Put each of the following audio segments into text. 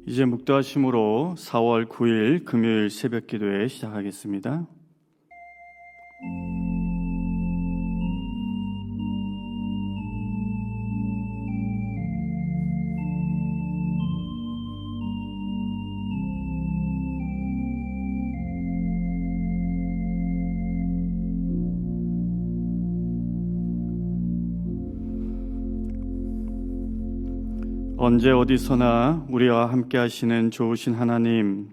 이제 묵도하심으로 4월 9일 금요일 새벽 기도회 시작하겠습니다. 언제 어디서나 우리와 함께 하시는 좋으신 하나님,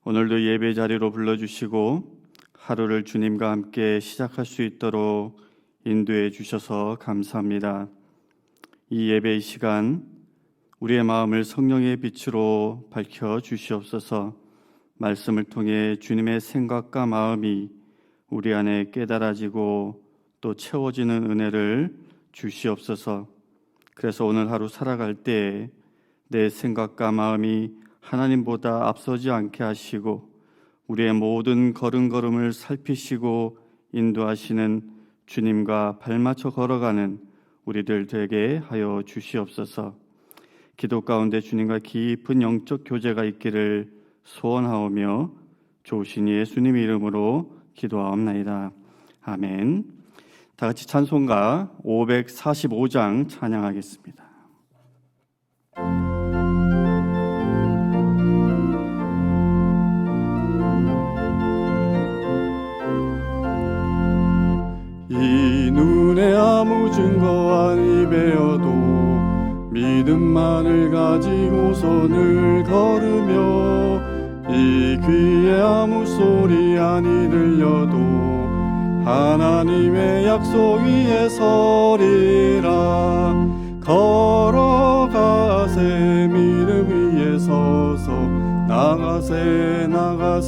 오늘도 예배 자리로 불러주시고 하루를 주님과 함께 시작할 수 있도록 인도해 주셔서 감사합니다. 이 예배의 시간 우리의 마음을 성령의 빛으로 밝혀 주시옵소서. 말씀을 통해 주님의 생각과 마음이 우리 안에 깨달아지고 또 채워지는 은혜를 주시옵소서. 그래서 오늘 하루 살아갈 때 내 생각과 마음이 하나님보다 앞서지 않게 하시고 우리의 모든 걸음걸음을 살피시고 인도하시는 주님과 발맞춰 걸어가는 우리들 되게 하여 주시옵소서. 기도 가운데 주님과 깊은 영적 교제가 있기를 소원하오며 좋으신 예수님 이름으로 기도하옵나이다. 아멘. 다 같이 찬송가 545장 찬양하겠습니다. 이 눈에 아무 증거 아니 배어도 믿음만을 가지고서 늘 걸으며 이 귀에 아무 소리 아니 들려도 하나님의 약속 위에 서리라. 걸어가세 믿음 위에 서서 나가세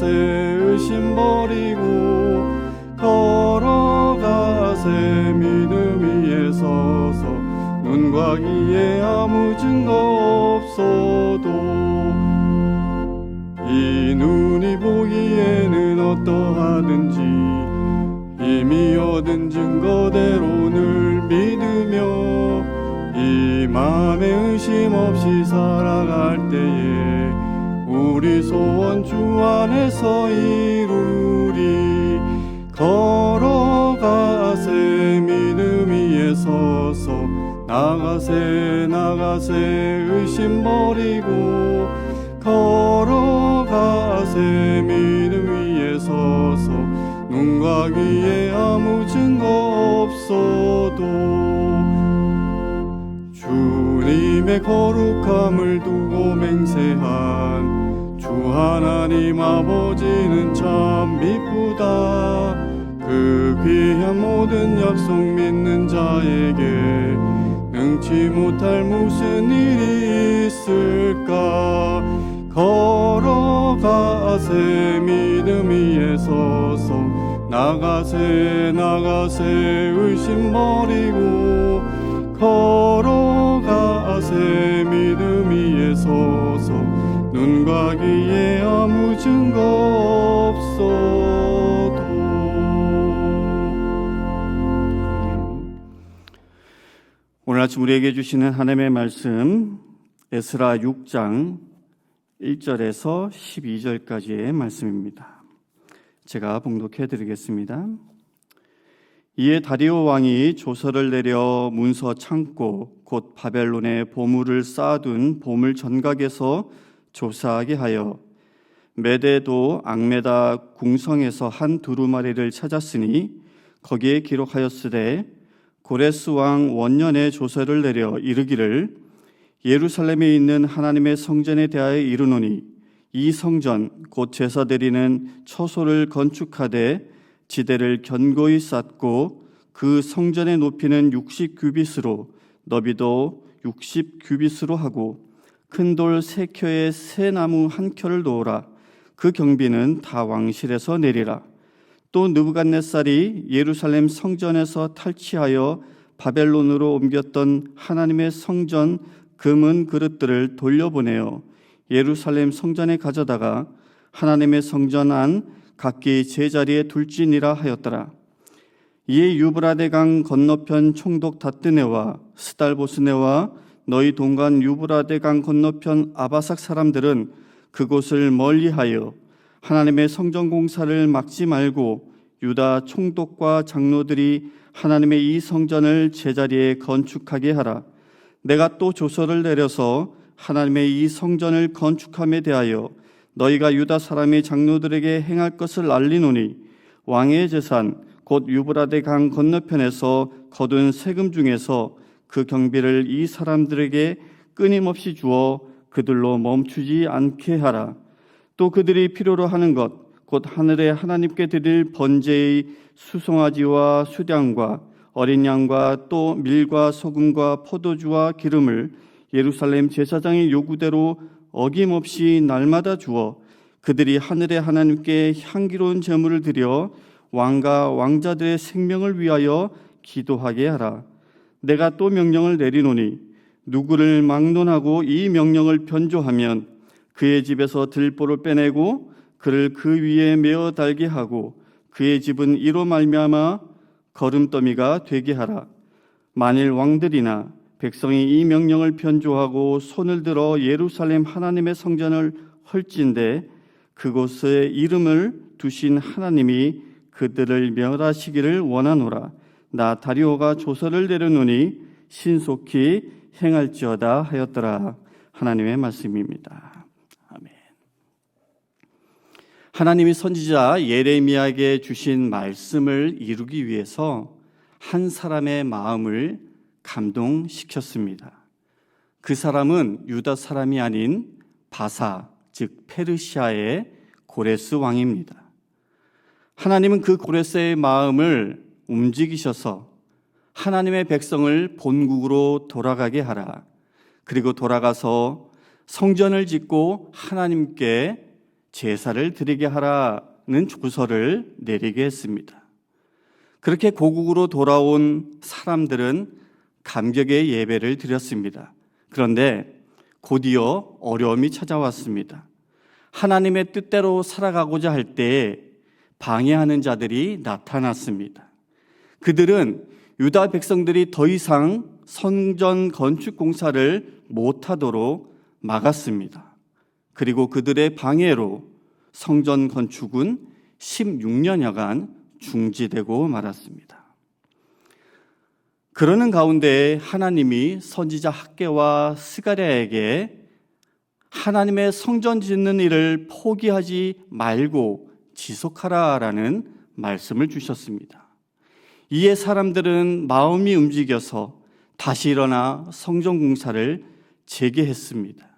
의심 버리고 걸어가세 믿음 위에 서서 눈과 귀에 아무 증거 없어도 이 눈이 보기에는 어떠하든지 이미 얻은 증거대로 늘 믿으며 이 마음에 의심 없이 살아갈 때에 우리 소원 주 안에서 이루리. 걸어가세 믿음 위에 서서 나가세 의심 버리고 걸어가세 믿음 위에 서서 눈과 귀에 아무 증거 없어도 주님의 거룩함을 두고 맹세한 주 하나님 아버지는 참 미쁘다. 그 귀한 모든 약속 믿는 자에게 능치 못할 무슨 일이 있을까. 걸어가세 믿음 위에 서서 나가세 의심 버리고 걸어가세 믿음 위에 서서 눈과 귀에 아무 증거 없어도. 오늘 아침 우리에게 주시는 하나님의 말씀 에스라 6장 1절에서 12절까지의 말씀입니다. 제가 봉독해 드리겠습니다. 이에 다리오 왕이 조서를 내려 문서 창고 곧 바벨론에 보물을 쌓아둔 보물 전각에서 조사하게 하여 메대도 앙메다 궁성에서 한 두루마리를 찾았으니 거기에 기록하였으되 고레스 왕 원년에 조서를 내려 이르기를 예루살렘에 있는 하나님의 성전에 대하여 이르노니 이 성전 곧 제사 드리는 처소를 건축하되 지대를 견고히 쌓고 그 성전의 높이는 60규빗으로 너비도 60규빗으로 하고 큰 돌 3켜에 새 나무 1켜를 놓으라. 그 경비는 다 왕실에서 내리라. 또 느부갓네살이 예루살렘 성전에서 탈취하여 바벨론으로 옮겼던 하나님의 성전 금은 그릇들을 돌려보내어 예루살렘 성전에 가져다가 하나님의 성전 안 각기 제자리에 둘지니라 하였더라. 이에 유브라데 강 건너편 총독 다뜨네와 스달보스네와 너희 동간 유브라데 강 건너편 아바삭 사람들은 그곳을 멀리하여 하나님의 성전 공사를 막지 말고 유다 총독과 장로들이 하나님의 이 성전을 제자리에 건축하게 하라. 내가 또 조서를 내려서 하나님의 이 성전을 건축함에 대하여 너희가 유다 사람의 장로들에게 행할 것을 알리노니 왕의 재산 곧 유브라데 강 건너편에서 거둔 세금 중에서 그 경비를 이 사람들에게 끊임없이 주어 그들로 멈추지 않게 하라. 또 그들이 필요로 하는 것 곧 하늘에 하나님께 드릴 번제의 수송아지와 수량과 어린 양과 또 밀과 소금과 포도주와 기름을 예루살렘 제사장의 요구대로 어김없이 날마다 주어 그들이 하늘의 하나님께 향기로운 제물을 드려 왕과 왕자들의 생명을 위하여 기도하게 하라. 내가 또 명령을 내리노니 누구를 막론하고 이 명령을 변조하면 그의 집에서 들보를 빼내고 그를 그 위에 메어 달게 하고 그의 집은 이로 말미암아 거름더미가 되게 하라. 만일 왕들이나 백성이 이 명령을 변조하고 손을 들어 예루살렘 하나님의 성전을 헐진대 그곳에 이름을 두신 하나님이 그들을 멸하시기를 원하노라. 나 다리오가 조서를 내려놓으니 신속히 행할지어다 하였더라. 하나님의 말씀입니다. 아멘. 하나님이 선지자 예레미야에게 주신 말씀을 이루기 위해서 한 사람의 마음을 감동시켰습니다. 그 사람은 유다 사람이 아닌 바사, 즉 페르시아의 고레스 왕입니다. 하나님은 그 고레스의 마음을 움직이셔서 하나님의 백성을 본국으로 돌아가게 하라. 그리고 돌아가서 성전을 짓고 하나님께 제사를 드리게 하라는 조서를 내리게 했습니다. 그렇게 고국으로 돌아온 사람들은 감격의 예배를 드렸습니다. 그런데 곧이어 어려움이 찾아왔습니다. 하나님의 뜻대로 살아가고자 할 때에 방해하는 자들이 나타났습니다. 그들은 유다 백성들이 더 이상 성전 건축 공사를 못하도록 막았습니다. 그리고 그들의 방해로 성전 건축은 16년여간 중지되고 말았습니다. 그러는 가운데 하나님이 선지자 학개와 스가랴에게 하나님의 성전 짓는 일을 포기하지 말고 지속하라라는 말씀을 주셨습니다. 이에 사람들은 마음이 움직여서 다시 일어나 성전 공사를 재개했습니다.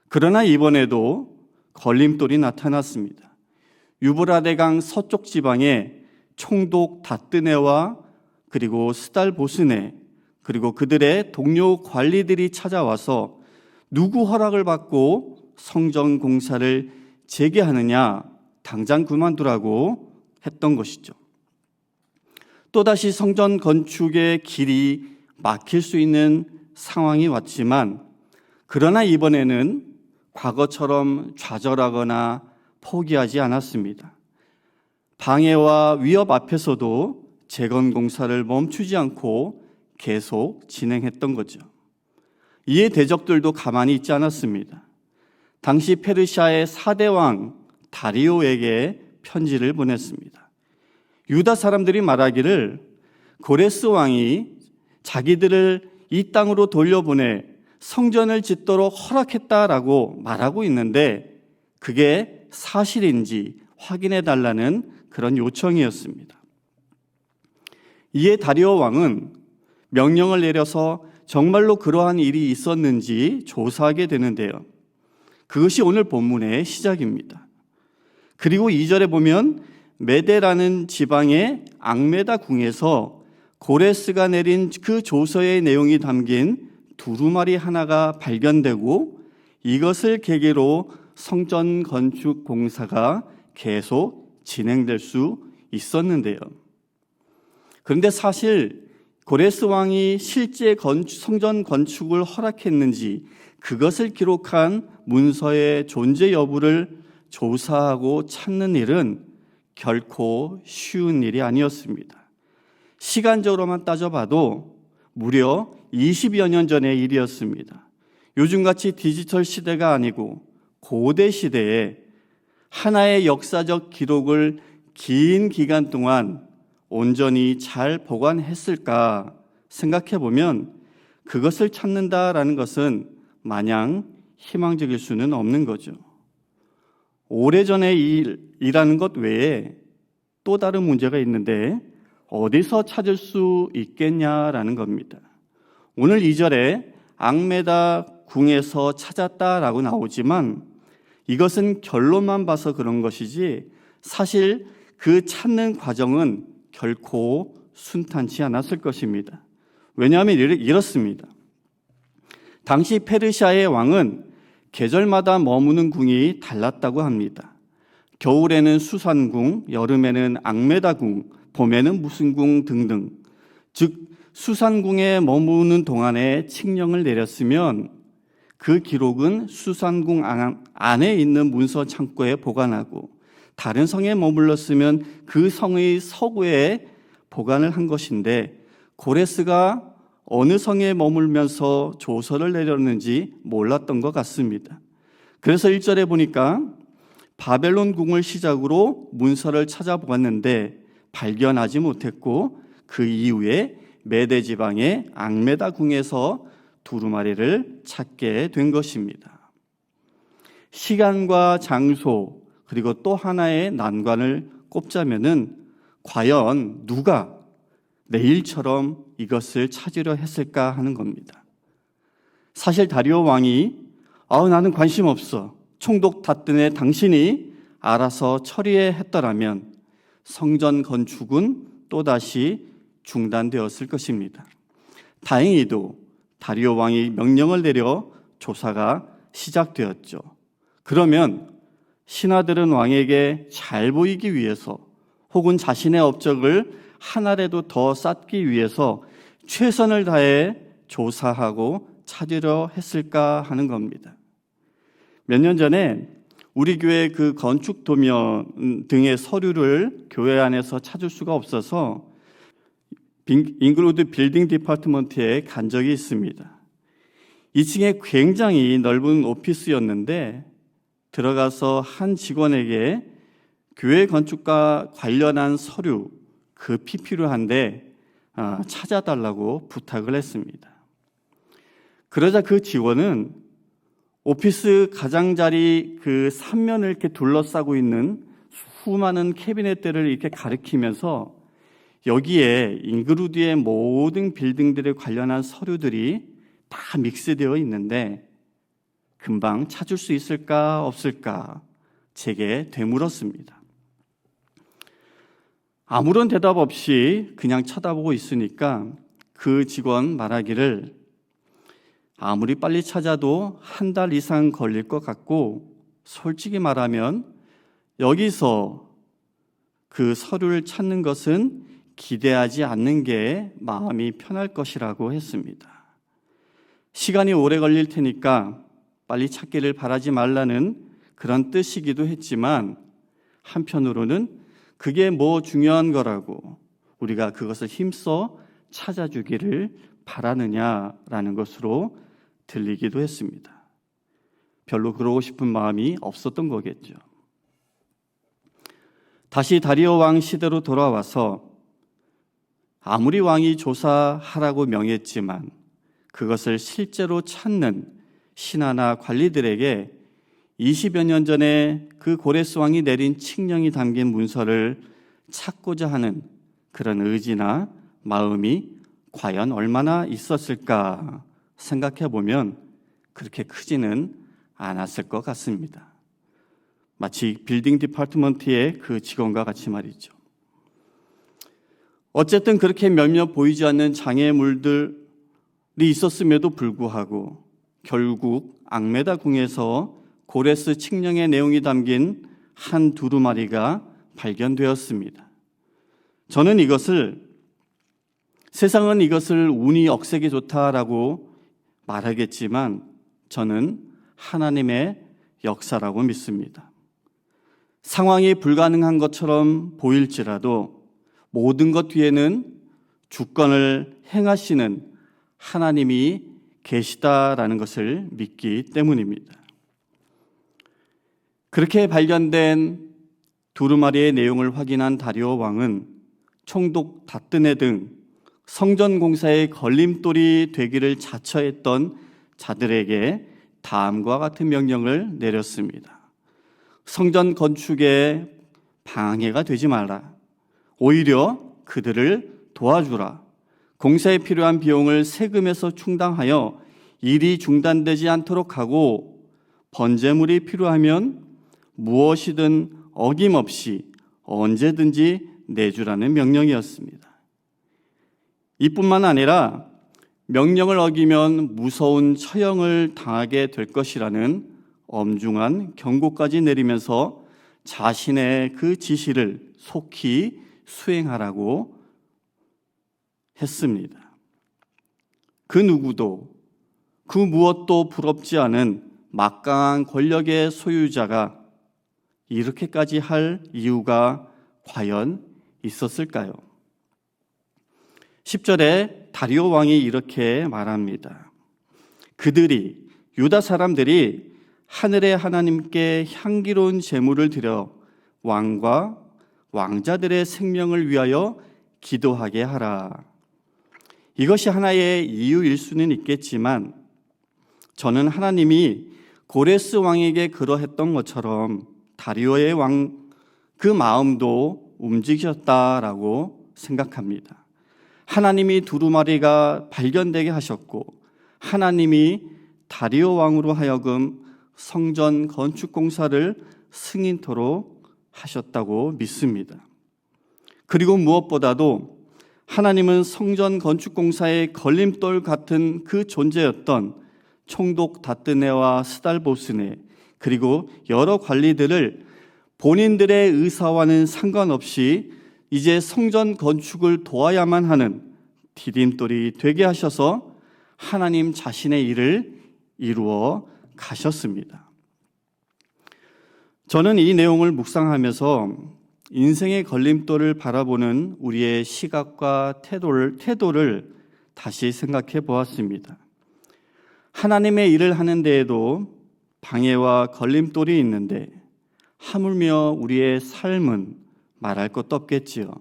그러나 이번에도 걸림돌이 나타났습니다. 유브라데강 서쪽 지방에 총독 다뜨네와 그리고 스달보스네 그리고 그들의 동료 관리들이 찾아와서 누구 허락을 받고 성전 공사를 재개하느냐, 당장 그만두라고 했던 것이죠. 또다시 성전 건축의 길이 막힐 수 있는 상황이 왔지만 그러나 이번에는 과거처럼 좌절하거나 포기하지 않았습니다. 방해와 위협 앞에서도 재건 공사를 멈추지 않고 계속 진행했던 거죠. 이에 대적들도 가만히 있지 않았습니다. 당시 페르시아의 4대 왕 다리오에게 편지를 보냈습니다. 유다 사람들이 말하기를 고레스 왕이 자기들을 이 땅으로 돌려보내 성전을 짓도록 허락했다라고 말하고 있는데 그게 사실인지 확인해 달라는 그런 요청이었습니다. 이에 다리오 왕은 명령을 내려서 정말로 그러한 일이 있었는지 조사하게 되는데요. 그것이 오늘 본문의 시작입니다. 그리고 2절에 보면 메데라는 지방의 앙메다 궁에서 고레스가 내린 그 조서의 내용이 담긴 두루마리 하나가 발견되고 이것을 계기로 성전 건축 공사가 계속 진행될 수 있었는데요. 그런데 사실 고레스 왕이 실제 성전 건축을 허락했는지 그것을 기록한 문서의 존재 여부를 조사하고 찾는 일은 결코 쉬운 일이 아니었습니다. 시간적으로만 따져봐도 무려 20여 년 전의 일이었습니다. 요즘같이 디지털 시대가 아니고 고대 시대에 하나의 역사적 기록을 긴 기간 동안 온전히 잘 보관했을까 생각해 보면 그것을 찾는다라는 것은 마냥 희망적일 수는 없는 거죠. 오래전의 일이라는 것 외에 또 다른 문제가 있는데 어디서 찾을 수 있겠냐라는 겁니다. 오늘 2절에 앙메다 궁에서 찾았다라고 나오지만 이것은 결론만 봐서 그런 것이지 사실 그 찾는 과정은 결코 순탄치 않았을 것입니다. 왜냐하면 이렇습니다. 당시 페르시아의 왕은 계절마다 머무는 궁이 달랐다고 합니다. 겨울에는 수산궁, 여름에는 앙메다궁, 봄에는 무슨 궁 등등. 즉 수산궁에 머무는 동안에 칙령을 내렸으면 그 기록은 수산궁 안에 있는 문서 창고에 보관하고 다른 성에 머물렀으면 그 성의 서구에 보관을 한 것인데 고레스가 어느 성에 머물면서 조서를 내렸는지 몰랐던 것 같습니다. 그래서 1절에 보니까 바벨론 궁을 시작으로 문서를 찾아보았는데 발견하지 못했고 그 이후에 메대 지방의 앙메다 궁에서 두루마리를 찾게 된 것입니다. 시간과 장소 그리고 또 하나의 난관을 꼽자면은 과연 누가 내일처럼 이것을 찾으려 했을까 하는 겁니다. 사실 다리오 왕이 나는 관심 없어. 총독 다튼의 당신이 알아서 처리해 했더라면 성전 건축은 또다시 중단되었을 것입니다. 다행히도 다리오 왕이 명령을 내려 조사가 시작되었죠. 그러면 신하들은 왕에게 잘 보이기 위해서 혹은 자신의 업적을 하나라도 더 쌓기 위해서 최선을 다해 조사하고 찾으려 했을까 하는 겁니다. 몇 년 전에 우리 교회 그 건축 도면 등의 서류를 교회 안에서 찾을 수가 없어서 잉글우드 빌딩 디파트먼트에 간 적이 있습니다. 2층에 굉장히 넓은 오피스였는데 들어가서 한 직원에게 교회 건축과 관련한 서류 급히 필요한데 찾아달라고 부탁을 했습니다. 그러자 그 직원은 오피스 가장자리 그 3면을 이렇게 둘러싸고 있는 수많은 캐비넷들을 이렇게 가리키면서 여기에 잉그루드의 모든 빌딩들에 관련한 서류들이 다 믹스되어 있는데 금방 찾을 수 있을까 없을까 제게 되물었습니다. 아무런 대답 없이 그냥 쳐다보고 있으니까 그 직원 말하기를 아무리 빨리 찾아도 한 달 이상 걸릴 것 같고 솔직히 말하면 여기서 그 서류를 찾는 것은 기대하지 않는 게 마음이 편할 것이라고 했습니다. 시간이 오래 걸릴 테니까 빨리 찾기를 바라지 말라는 그런 뜻이기도 했지만 한편으로는 그게 뭐 중요한 거라고 우리가 그것을 힘써 찾아주기를 바라느냐라는 것으로 들리기도 했습니다. 별로 그러고 싶은 마음이 없었던 거겠죠. 다시 다리오 왕 시대로 돌아와서 아무리 왕이 조사하라고 명했지만 그것을 실제로 찾는 신하나 관리들에게 20여 년 전에 그 고레스 왕이 내린 칙령이 담긴 문서를 찾고자 하는 그런 의지나 마음이 과연 얼마나 있었을까 생각해 보면 그렇게 크지는 않았을 것 같습니다. 마치 빌딩 디파트먼트의 그 직원과 같이 말이죠. 어쨌든 그렇게 몇몇 보이지 않는 장애물들이 있었음에도 불구하고 결국 앙메다 궁에서 고레스 칙령의 내용이 담긴 한 두루마리가 발견되었습니다. 저는 세상은 이것을 운이 억세게 좋다라고 말하겠지만 저는 하나님의 역사라고 믿습니다. 상황이 불가능한 것처럼 보일지라도 모든 것 뒤에는 주권을 행하시는 하나님이 계시다라는 것을 믿기 때문입니다. 그렇게 발견된 두루마리의 내용을 확인한 다리오 왕은 총독 다뜨네 등 성전 공사의 걸림돌이 되기를 자처했던 자들에게 다음과 같은 명령을 내렸습니다. 성전 건축에 방해가 되지 말라. 오히려 그들을 도와주라. 공사에 필요한 비용을 세금에서 충당하여 일이 중단되지 않도록 하고 번제물이 필요하면 무엇이든 어김없이 언제든지 내주라는 명령이었습니다. 이뿐만 아니라 명령을 어기면 무서운 처형을 당하게 될 것이라는 엄중한 경고까지 내리면서 자신의 그 지시를 속히 수행하라고 했습니다. 그 누구도 그 무엇도 부럽지 않은 막강한 권력의 소유자가 이렇게까지 할 이유가 과연 있었을까요? 10절에 다리오 왕이 이렇게 말합니다. 그들이, 유다 사람들이 하늘의 하나님께 향기로운 제물을 드려 왕과 왕자들의 생명을 위하여 기도하게 하라. 이것이 하나의 이유일 수는 있겠지만 저는 하나님이 고레스 왕에게 그러했던 것처럼 다리오의 왕 그 마음도 움직이셨다라고 생각합니다. 하나님이 두루마리가 발견되게 하셨고 하나님이 다리오 왕으로 하여금 성전 건축 공사를 승인토록 하셨다고 믿습니다. 그리고 무엇보다도 하나님은 성전 건축 공사의 걸림돌 같은 그 존재였던 총독 다뜨네와 스달보스네 그리고 여러 관리들을 본인들의 의사와는 상관없이 이제 성전 건축을 도와야만 하는 디딤돌이 되게 하셔서 하나님 자신의 일을 이루어 가셨습니다. 저는 이 내용을 묵상하면서 인생의 걸림돌을 바라보는 우리의 시각과 태도를 다시 생각해 보았습니다. 하나님의 일을 하는 데에도 방해와 걸림돌이 있는데 하물며 우리의 삶은 말할 것도 없겠지요.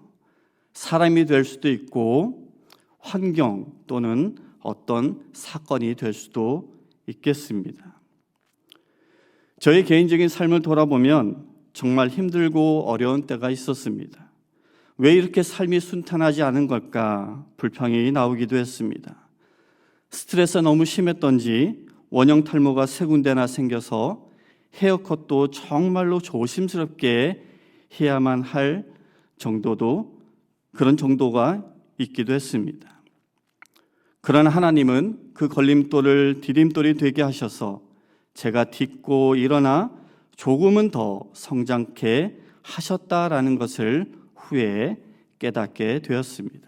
사람이 될 수도 있고 환경 또는 어떤 사건이 될 수도 있겠습니다. 저의 개인적인 삶을 돌아보면 정말 힘들고 어려운 때가 있었습니다. 왜 이렇게 삶이 순탄하지 않은 걸까 불평이 나오기도 했습니다. 스트레스가 너무 심했던지 원형 탈모가 3군데나 생겨서 헤어컷도 정말로 조심스럽게 해야만 할 정도도 그런 정도가 있기도 했습니다. 그러나 하나님은 그 걸림돌을 디딤돌이 되게 하셔서 제가 딛고 일어나 조금은 더 성장케 하셨다라는 것을 후에 깨닫게 되었습니다.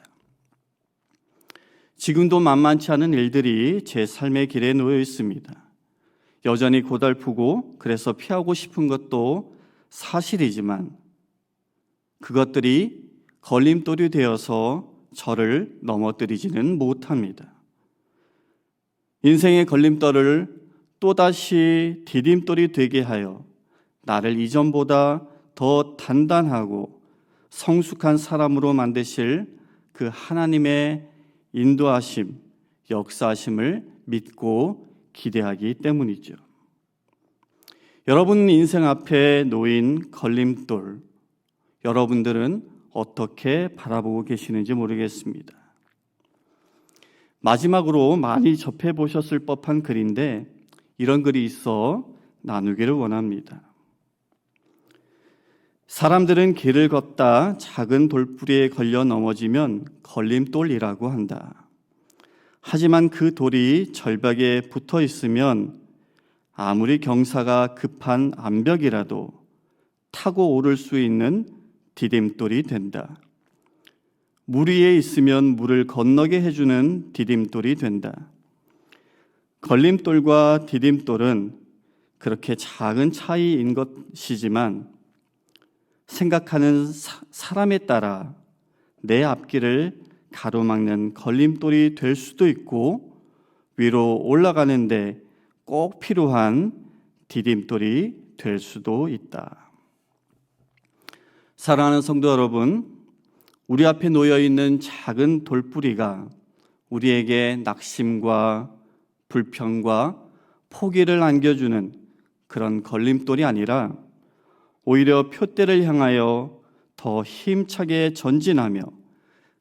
지금도 만만치 않은 일들이 제 삶의 길에 놓여 있습니다. 여전히 고달프고 그래서 피하고 싶은 것도 사실이지만 그것들이 걸림돌이 되어서 저를 넘어뜨리지는 못합니다. 인생의 걸림돌을 또다시 디딤돌이 되게 하여 나를 이전보다 더 단단하고 성숙한 사람으로 만드실 그 하나님의 인도하심, 역사하심을 믿고 기대하기 때문이죠. 여러분 인생 앞에 놓인 걸림돌, 여러분들은 어떻게 바라보고 계시는지 모르겠습니다. 마지막으로 많이 접해보셨을 법한 글인데 이런 글이 있어 나누기를 원합니다. 사람들은 길을 걷다 작은 돌부리에 걸려 넘어지면 걸림돌이라고 한다. 하지만 그 돌이 절벽에 붙어 있으면 아무리 경사가 급한 암벽이라도 타고 오를 수 있는 디딤돌이 된다. 물 위에 있으면 물을 건너게 해주는 디딤돌이 된다. 걸림돌과 디딤돌은 그렇게 작은 차이인 것이지만 생각하는 사람에 따라 내 앞길을 가로막는 걸림돌이 될 수도 있고 위로 올라가는데 꼭 필요한 디딤돌이 될 수도 있다. 사랑하는 성도 여러분, 우리 앞에 놓여 있는 작은 돌뿌리가 우리에게 낙심과 불평과 포기를 안겨주는 그런 걸림돌이 아니라 오히려 표대를 향하여 더 힘차게 전진하며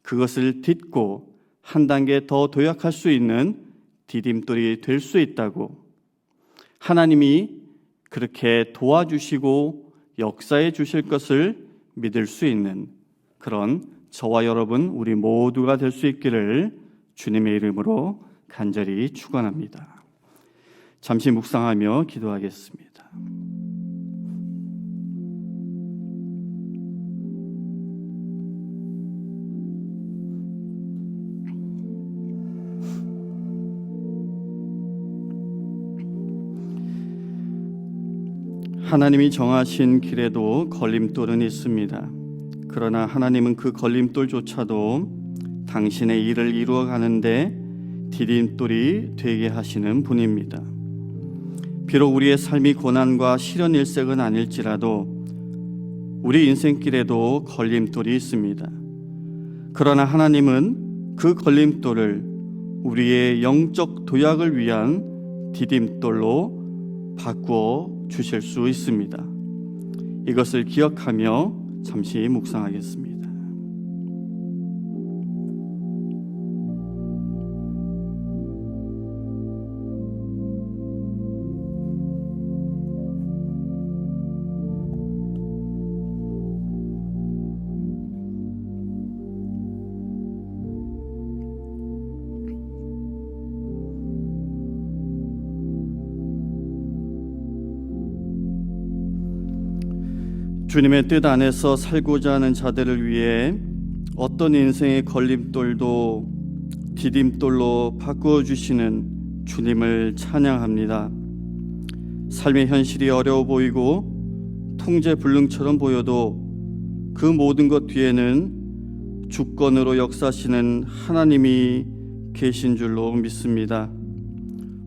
그것을 딛고 한 단계 더 도약할 수 있는 디딤돌이 될 수 있다고, 하나님이 그렇게 도와주시고 역사해 주실 것을 믿을 수 있는 그런 저와 여러분 우리 모두가 될 수 있기를 주님의 이름으로 간절히 축원합니다. 잠시 묵상하며 기도하겠습니다. 하나님이 정하신 길에도 걸림돌은 있습니다. 그러나 하나님은 그 걸림돌조차도 당신의 일을 이루어가는데 디딤돌이 되게 하시는 분입니다. 비록 우리의 삶이 고난과 시련 일색은 아닐지라도 우리 인생길에도 걸림돌이 있습니다. 그러나 하나님은 그 걸림돌을 우리의 영적 도약을 위한 디딤돌로 바꾸어 주실 수 있습니다. 이것을 기억하며 잠시 묵상하겠습니다. 주님의 뜻 안에서 살고자 하는 자들을 위해 어떤 인생의 걸림돌도 디딤돌로 바꾸어 주시는 주님을 찬양합니다. 삶의 현실이 어려워 보이고 통제불능처럼 보여도 그 모든 것 뒤에는 주권으로 역사하시는 하나님이 계신 줄로 믿습니다.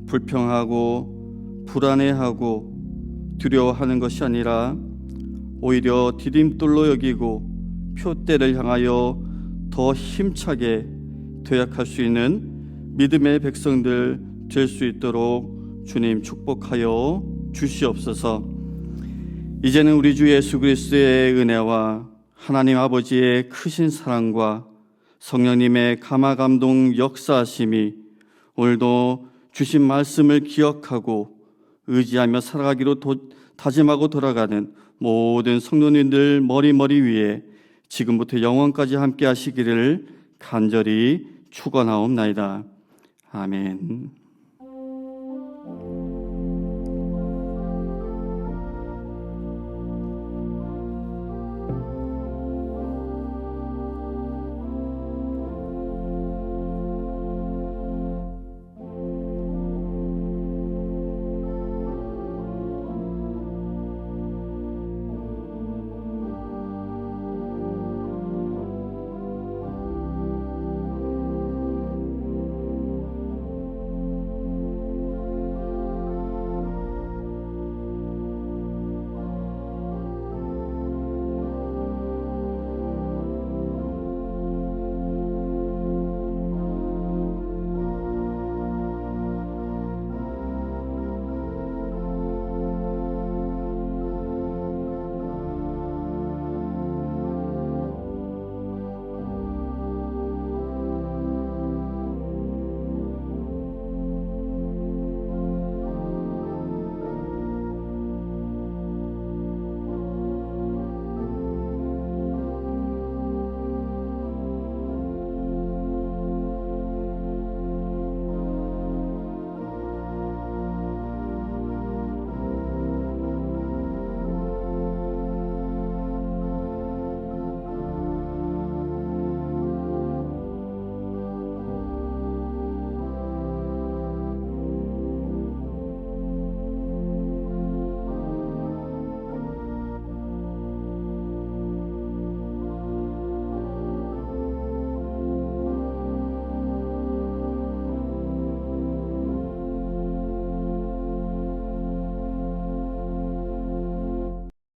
불평하고 불안해하고 두려워하는 것이 아니라 오히려 디딤돌로 여기고 표대를 향하여 더 힘차게 도약할 수 있는 믿음의 백성들 될 수 있도록 주님 축복하여 주시옵소서. 이제는 우리 주 예수 그리스도의 은혜와 하나님 아버지의 크신 사랑과 성령님의 감화감동 역사하심이 오늘도 주신 말씀을 기억하고 의지하며 살아가기로 다짐하고 돌아가는 모든 성도님들 머리 위에 지금부터 영원까지 함께 하시기를 간절히 축원하옵나이다. 아멘.